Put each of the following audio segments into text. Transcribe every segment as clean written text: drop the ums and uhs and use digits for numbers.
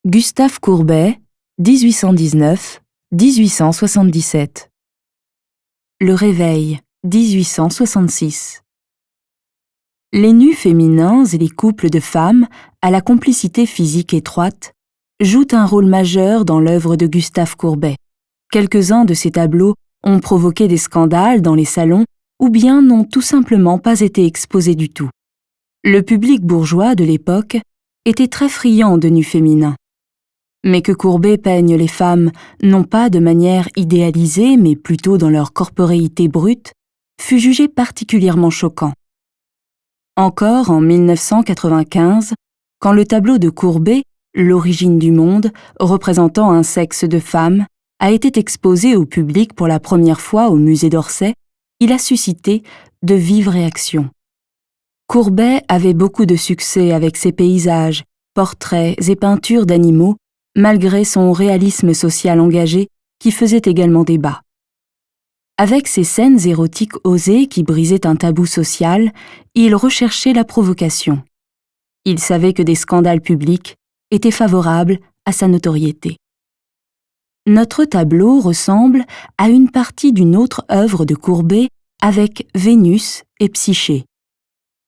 Gustave Courbet, 1819-1877. Le réveil, 1866. Les nus féminins et les couples de femmes, à la complicité physique étroite, jouent un rôle majeur dans l'œuvre de Gustave Courbet. Quelques-uns de ses tableaux ont provoqué des scandales dans les salons ou bien n'ont tout simplement pas été exposés du tout. Le public bourgeois de l'époque était très friand de nus féminins. Mais que Courbet peigne les femmes non pas de manière idéalisée mais plutôt dans leur corporéité brute, fut jugé particulièrement choquant. Encore en 1995, quand le tableau de Courbet, L'origine du monde, représentant un sexe de femme, a été exposé au public pour la première fois au musée d'Orsay, il a suscité de vives réactions. Courbet avait beaucoup de succès avec ses paysages, portraits et peintures d'animaux, malgré son réalisme social engagé qui faisait également débat. Avec ses scènes érotiques osées qui brisaient un tabou social, il recherchait la provocation. Il savait que des scandales publics étaient favorables à sa notoriété. Notre tableau ressemble à une partie d'une autre œuvre de Courbet avec Vénus et Psyché.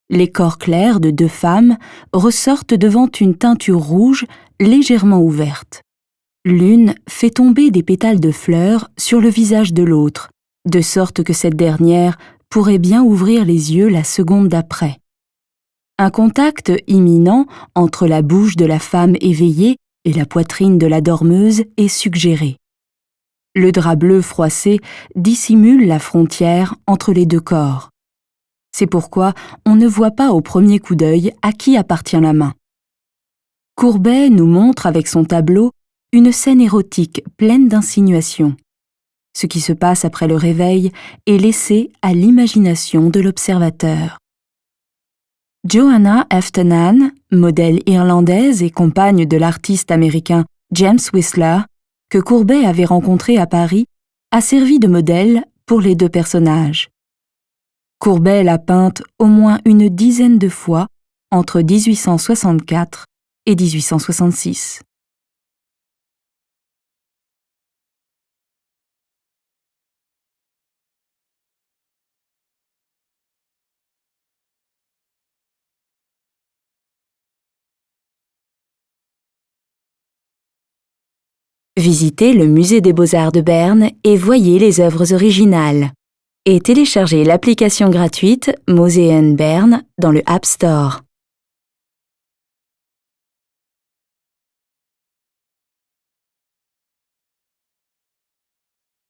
Les corps clairs de deux femmes ressortent devant une teinture rouge légèrement ouverte. L'une fait tomber des pétales de fleurs sur le visage de l'autre, de sorte que cette dernière pourrait bien ouvrir les yeux la seconde d'après. Un contact imminent entre la bouche de la femme éveillée et la poitrine de la dormeuse est suggéré. Le drap bleu froissé dissimule la frontière entre les deux corps. C'est pourquoi on ne voit pas au premier coup d'œil à qui appartient la main. Courbet nous montre avec son tableau une scène érotique pleine d'insinuations. Ce qui se passe après le réveil est laissé à l'imagination de l'observateur. Johanna Eftenhan, modèle irlandaise et compagne de l'artiste américain James Whistler, que Courbet avait rencontré à Paris, a servi de modèle pour les deux personnages. Courbet l'a peinte au moins une dizaine de fois entre 1864 et 1866. Visitez le Musée des Beaux-Arts de Berne et voyez les œuvres originales. Et téléchargez l'application gratuite Museen Bern dans le App Store.